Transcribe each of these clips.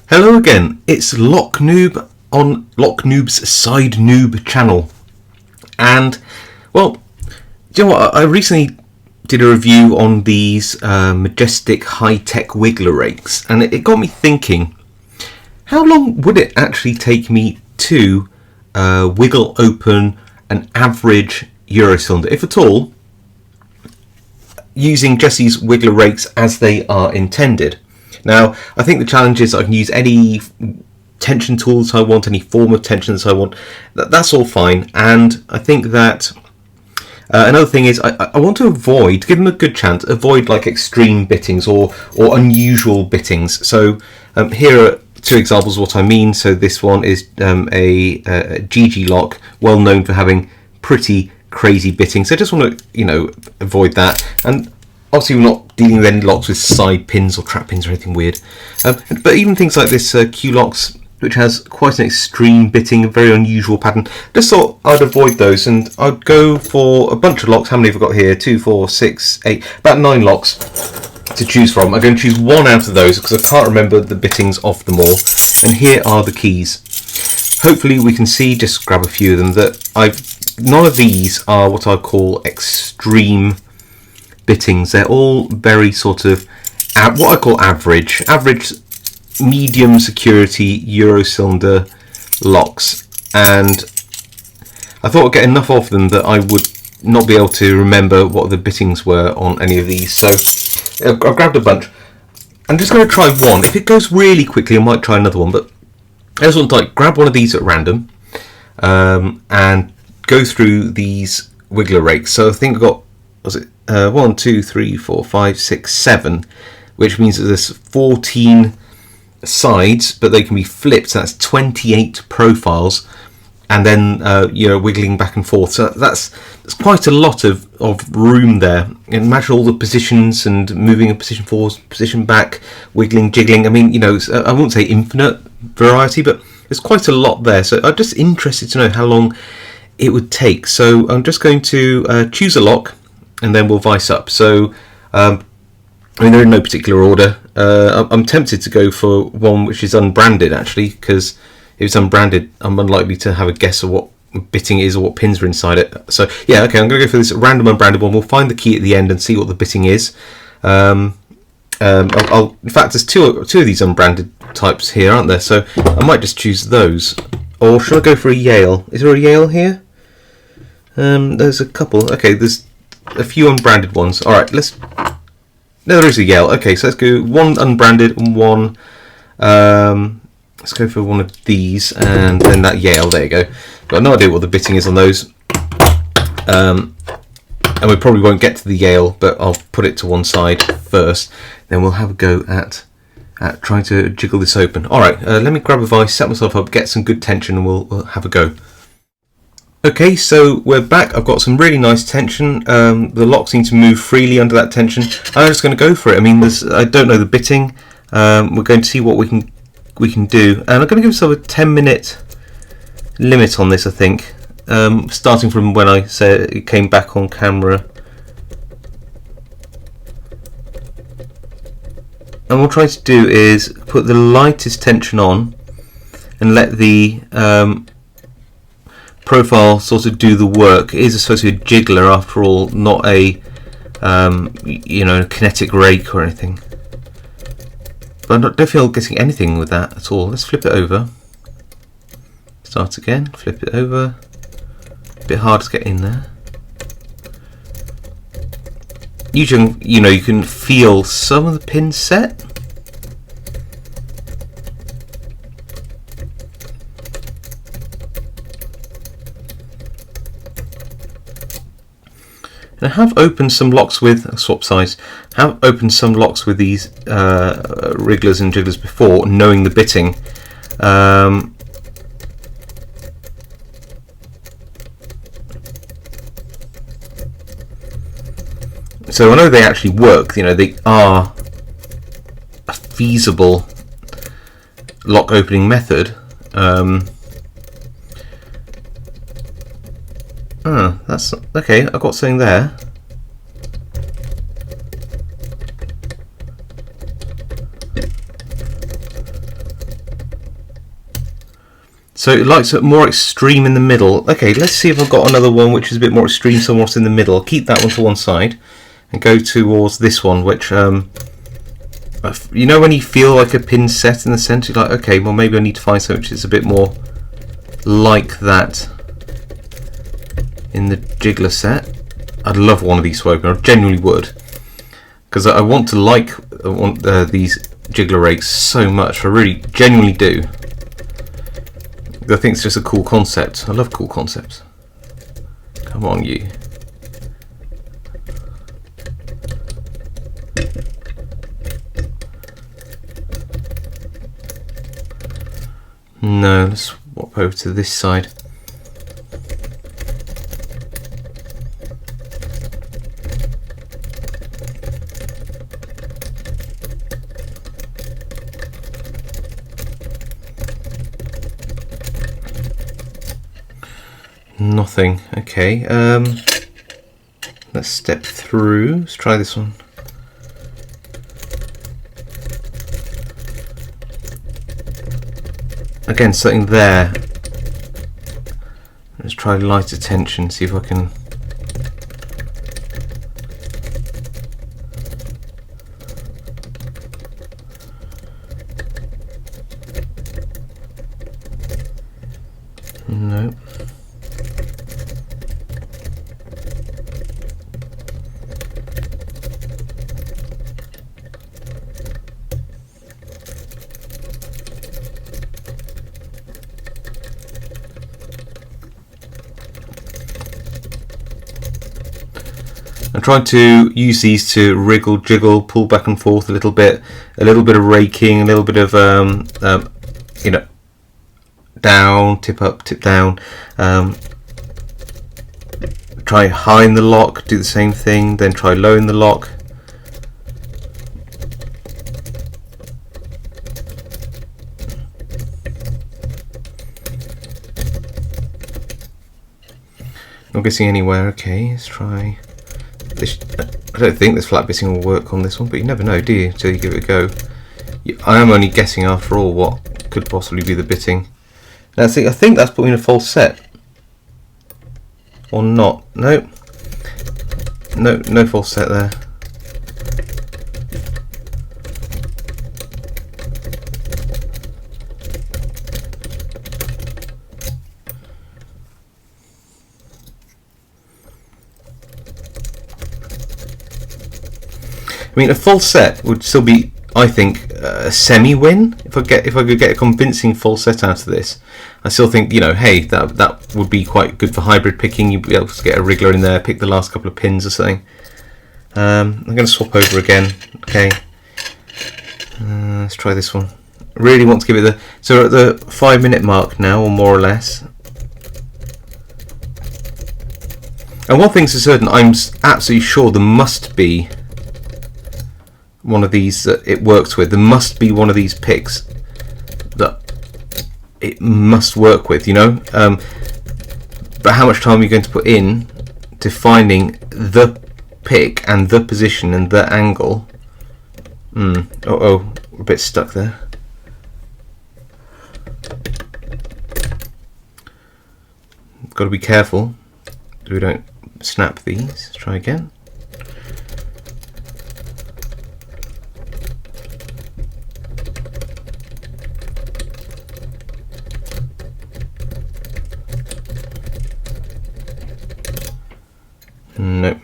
Hello again, it's Lock Noob on Lock Noob's Side Noob channel. And, well, do you know what? I recently did a review on these Majestic high-tech wiggler rakes, and it got me thinking, how long would it actually take me to wiggle open an average Eurocylinder, if at all, using just these wiggler rakes as they are intended? Now, I think the challenge is I can use any tension tools I want, any form of tension that I want. That's all fine. And I think that another thing is I want to avoid, give them a good chance, avoid like extreme bittings or unusual bittings. So here are two examples of what I mean. So this one is a GG lock, well known for having pretty crazy bitting. So I just want to, avoid that. And obviously we're not dealing with any locks with side pins or trap pins or anything weird. But even things like this Q-locks, which has quite an extreme bitting, a very unusual pattern, just thought I'd avoid those, and I'd go for a bunch of locks. How many have I got here? 2, 4, 6, 8, about 9 locks to choose from. I'm going to choose one out of those because I can't remember the bittings of them all. And here are the keys. Hopefully we can see, just grab a few of them, that none of these are what I call extreme bittings. They're all very sort of what I call average medium security Eurocylinder locks, and I thought I'd get enough of them that I would not be able to remember what the bittings were on any of these. So I've grabbed a bunch. I'm just going to try one. If it goes really quickly I might try another one, but I just want to grab one of these at random and go through these wiggler rakes. So I think I've got, 1, 2, 3, 4, 5, 6, 7, which means that there's 14 sides, but they can be flipped. So that's 28 profiles, and then wiggling back and forth. So that's quite a lot of room there. And imagine all the positions and moving a position forward, position back, wiggling, jiggling. I mean, I won't say infinite variety, but there's quite a lot there. So I'm just interested to know how long it would take. So I'm just going to choose a lock, and then we'll vice up. So, they're in no particular order. I'm tempted to go for one which is unbranded, actually, because if it's unbranded, I'm unlikely to have a guess of what bitting is or what pins are inside it. So, yeah, okay, I'm going to go for this random unbranded one. We'll find the key at the end and see what the bitting is. In fact, there's two of these unbranded types here, aren't there? So I might just choose those. Or should I go for a Yale? Is there a Yale here? There's a couple. Okay, there's a few unbranded ones. Alright, no, there is a Yale. Okay, so let's go one unbranded and one. Let's go for one of these and then that Yale. There you go. Got no idea what the bitting is on those. And we probably won't get to the Yale, but I'll put it to one side first. Then we'll have a go at trying to jiggle this open. Alright, let me grab a vice, set myself up, get some good tension, and we'll have a go. Okay, so we're back. I've got some really nice tension. The lock seems to move freely under that tension. I'm just going to go for it. I mean, I don't know the bitting. We're going to see what we can do, and I'm going to give myself a 10-minute limit on this. I think, starting from when I said it came back on camera. And what I'm trying to do is put the lightest tension on and let the profile sort of do the work. It is supposed to be a jiggler after all, not a kinetic rake or anything. But I don't feel getting anything with that at all. Let's flip it over. Start again. Flip it over. A bit hard to get in there. Usually, you can feel some of the pins set. And I have opened some locks with swap size. Have opened some locks with these wrigglers and jigglers before, knowing the bitting. So I know they actually work. They are a feasible lock opening method. That's okay. I've got something there. So it likes it more extreme in the middle. Okay, let's see if I've got another one which is a bit more extreme somewhere in the middle. I'll keep that one to one side and go towards this one, which you know when you feel like a pin set in the centre, you're like, okay, well maybe I need to find something which is a bit more like that in the jiggler set. I'd love one of these to open. I genuinely would, because I want these jiggler rakes so much. I really genuinely do. I think it's just a cool concept. I love cool concepts. Come on, you. No, let's swap over to this side. Nothing. Okay. Let's step through. Let's try this one. Again, something there. Let's try lighter tension. See if I can. No. I'm trying to use these to wriggle, jiggle, pull back and forth a little bit of raking, a little bit of you know, down, tip up, tip down. Try high in the lock, do the same thing, then try low in the lock. Not getting anywhere. Okay, let's try this. I don't think this flat bitting will work on this one, but you never know, do you, until you give it a go. I am only guessing after all what could possibly be the bitting. Now see, I think that's putting a false set. Or not. No. No false set there. I mean, a full set would still be, I think, a semi-win. If I could get a convincing full set out of this, I still think, you know, hey, that would be quite good for hybrid picking. You'd be able to get a wriggler in there, pick the last couple of pins or something. I'm going to swap over again. Okay, let's try this one. I really want to give it so we're at the 5-minute mark now, or more or less. And one thing's for certain, I'm absolutely sure there must be one of these that it works with. There must be one of these picks that it must work with, you know. But how much time are you going to put in to finding the pick and the position and the angle? We're a bit stuck there. Got to be careful so we don't snap these. Let's try again. Nope.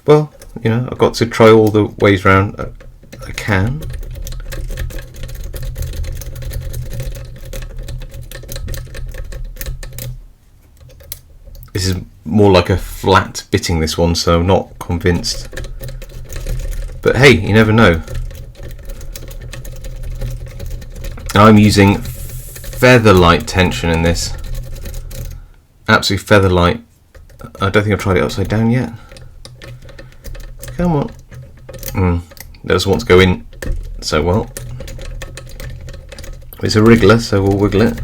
Well, you know, I've got to try all the ways around I can. This is more like a flat bitting, this one, so I'm not convinced. But hey, you never know. I'm using feather light tension in this. Absolutely feather light. I don't think I've tried it upside down yet. Come on. That doesn't want to go in so well. It's a wriggler, so we'll wiggle it.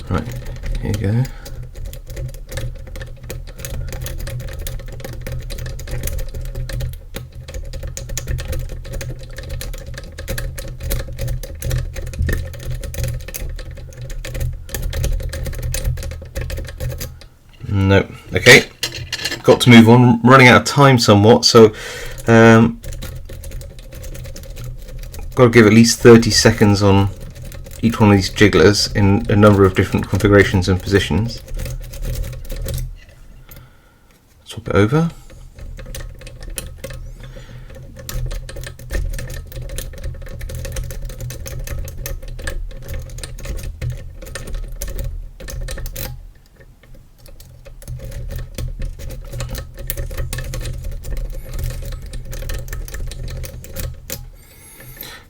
Right, here you go. No. Okay. Got to move on. Running out of time somewhat, so got to give at least 30 seconds on each one of these jigglers in a number of different configurations and positions. Swap it over.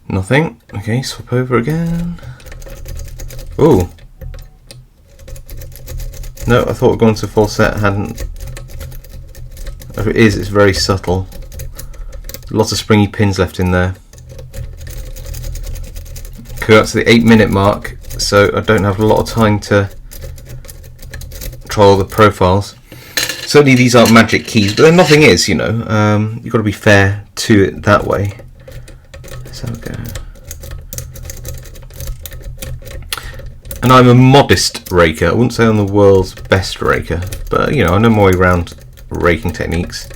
Nothing. Okay, swap over again. Oh. No, I thought we'd gone to full set, hadn't. If it is, it's very subtle. Lots of springy pins left in there. Go up to the 8-minute mark, so I don't have a lot of time to try all the profiles. Certainly these aren't magic keys, but then nothing is, you know. You've got to be fair to it that way. So go. And I'm a modest raker. I wouldn't say I'm the world's best raker, but you know, I know my way around raking techniques,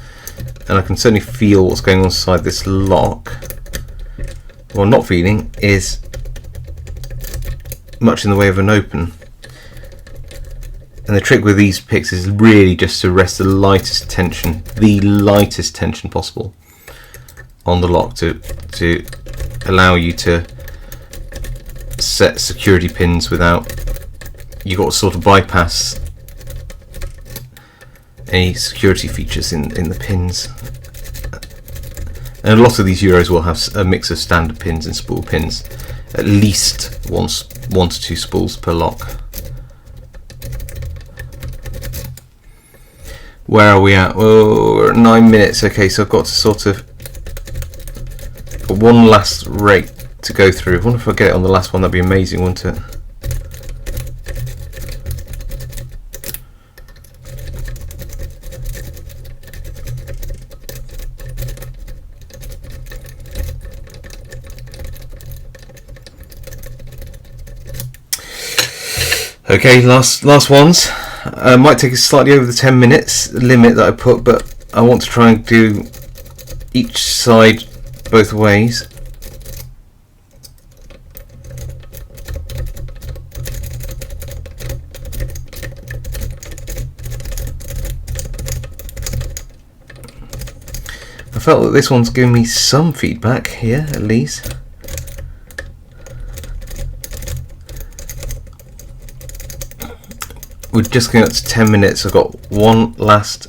and I can certainly feel what's going on inside this lock. What I'm not feeling is much in the way of an open. And the trick with these picks is really just to rest the lightest tension possible on the lock to allow you to set security pins without you've got to sort of bypass any security features in the pins. And a lot of these Euros will have a mix of standard pins and spool pins, at least one to two spools per lock. Where are we at? Oh, we're at 9 minutes. Okay, so I've got to sort of one last rake to go through. I wonder if I get it on the last one. That'd be amazing, wouldn't it? Okay, last ones. Might take us slightly over the 10 minutes limit that I put, but I want to try and do each side both ways. I felt that this one's giving me some feedback here, at least. We're just going up to 10 minutes. I've got one last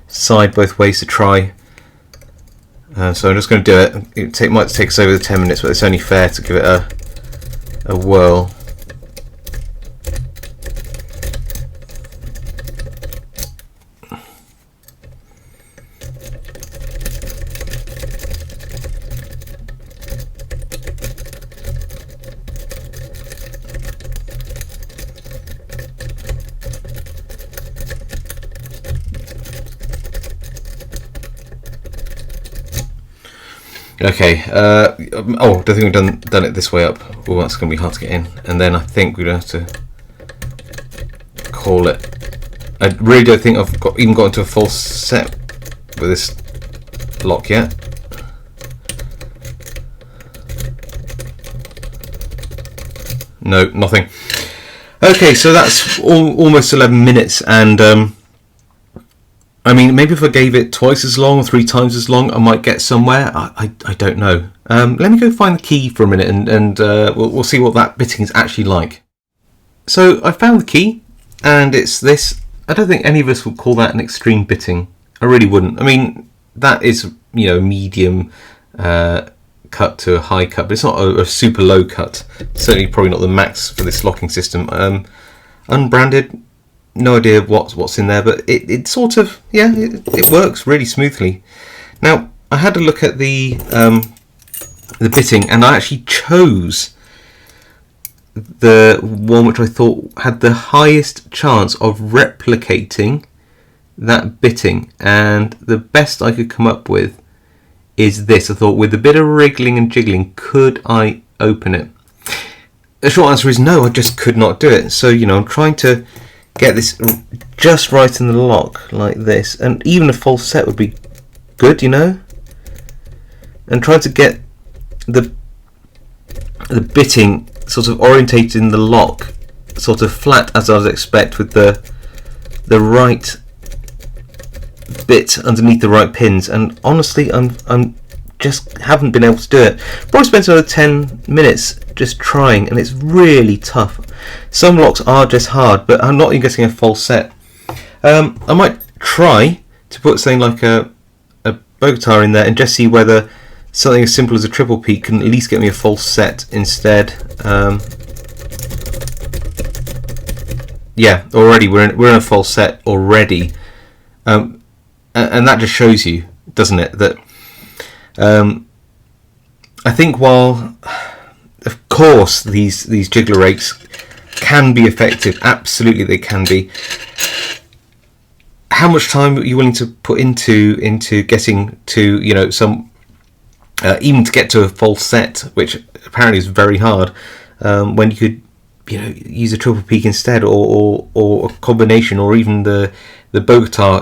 side both ways to try. So I'm just going to do it. It might take us over the 10 minutes, but it's only fair to give it a whirl. Okay, I don't think we've done it this way up. Oh, that's going to be hard to get in. And then I think we're going to have to call it. I really don't think I've even got into a full set with this lock yet. No, nothing. Okay, so that's almost 11 minutes, and I mean, maybe if I gave it twice as long or 3 times as long, I might get somewhere. I don't know. Let me go find the key for a minute, and we'll see what that bitting is actually like. So I found the key, and it's this. I don't think any of us would call that an extreme bitting. I really wouldn't. I mean, that is, you know, medium cut to a high cut, but it's not a super low cut. Certainly probably not the max for this locking system. Unbranded. No idea what's in there, but it sort of, yeah, it works really smoothly. Now, I had a look at the bitting, and I actually chose the one which I thought had the highest chance of replicating that bitting, and the best I could come up with is this. I thought, with a bit of wriggling and jiggling, could I open it? The short answer is no, I just could not do it. So, you know, I'm trying to get this just right in the lock like this, and even a false set would be good, you know. And trying to get the bitting sort of orientated in the lock, sort of flat as I would expect, with the right bit underneath the right pins. And honestly, I'm just haven't been able to do it. Probably spent another 10 minutes just trying, and it's really tough. Some locks are just hard, but I'm not even getting a false set. I might try to put something like a bow guitar in there and just see whether something as simple as a triple peak can at least get me a false set instead. Yeah, already we're in a false set already, and that just shows you, doesn't it, that I think while of course these jiggler rakes can be effective, absolutely they can be, how much time are you willing to put into getting to, you know, some even to get to a false set, which apparently is very hard, when you could, you know, use a triple peak instead, or a combination, or even the bow guitar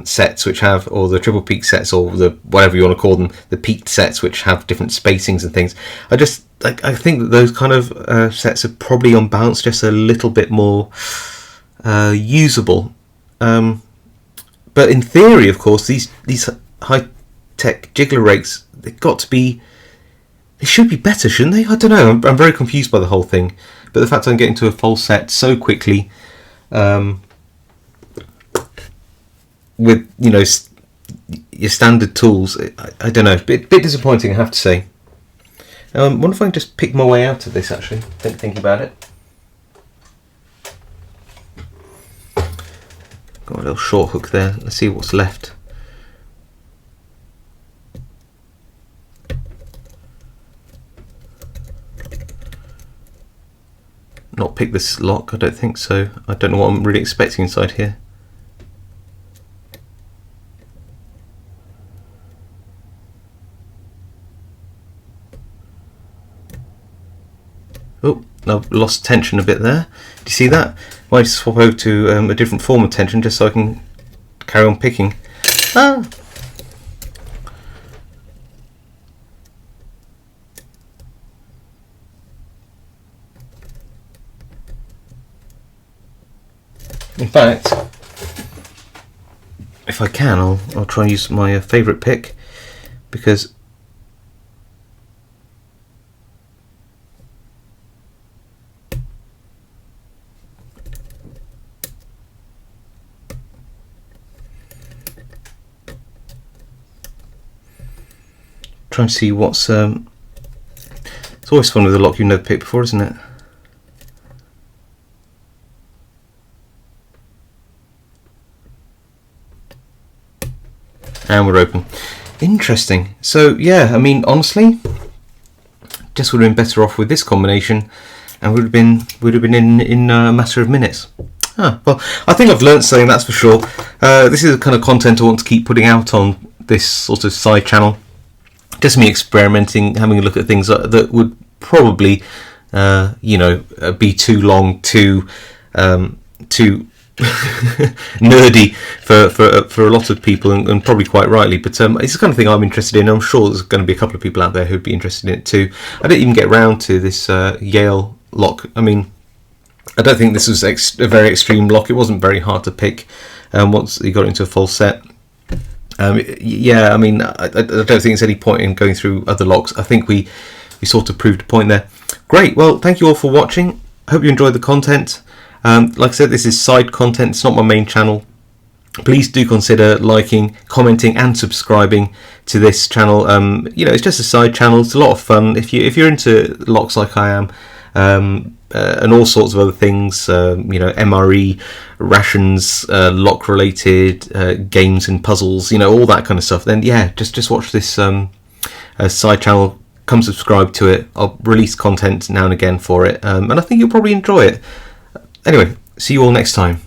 sets which have, or the triple peak sets, or the whatever you want to call them, the peaked sets which have different spacings and things. I think that those kind of sets are probably on balance just a little bit more usable. But in theory, of course, these high-tech jiggler rakes, they should be better, shouldn't they? I don't know. I'm very confused by the whole thing. But the fact I'm getting to a false set so quickly, with, you know, your standard tools, I don't know. Bit disappointing, I have to say. I wonder if I can just pick my way out of this, actually, thinking about it. Got a little short hook there. Let's see what's left. Not pick this lock, I don't think so. I don't know what I'm really expecting inside here. Oh, I've lost tension a bit there. Do you see that? Might just swap over to a different form of tension just so I can carry on picking. Ah! In fact, if I can, I'll try and use my favourite pick, because try and see what's it's always fun with a lock you've never picked before, isn't it? And we're open. Interesting. So yeah, I mean, honestly, just would have been better off with this combination, and would have been in a matter of minutes. Well, I think I've learnt something, that's for sure. This is the kind of content I want to keep putting out on this sort of side channel. Just me experimenting, having a look at things that would probably, you know, be too long, too nerdy for a lot of people, and probably quite rightly. But it's the kind of thing I'm interested in. I'm sure there's going to be a couple of people out there who'd be interested in it too. I didn't even get round to this Yale lock. I mean, I don't think this was a very extreme lock. It wasn't very hard to pick once you got into a full set. Yeah, I mean, I don't think there's any point in going through other locks. I think we sort of proved a point there. Great. Well, thank you all for watching. Hope you enjoyed the content. Like I said, this is side content. It's not my main channel. Please do consider liking, commenting, and subscribing to this channel. You know, it's just a side channel. It's a lot of fun. If you're into locks like I am, and all sorts of other things, you know, MRE, rations, lock related games and puzzles, you know, all that kind of stuff, then yeah, just watch this side channel. Come subscribe to it. I'll release content now and again for it, and I think you'll probably enjoy it. Anyway, see you all next time.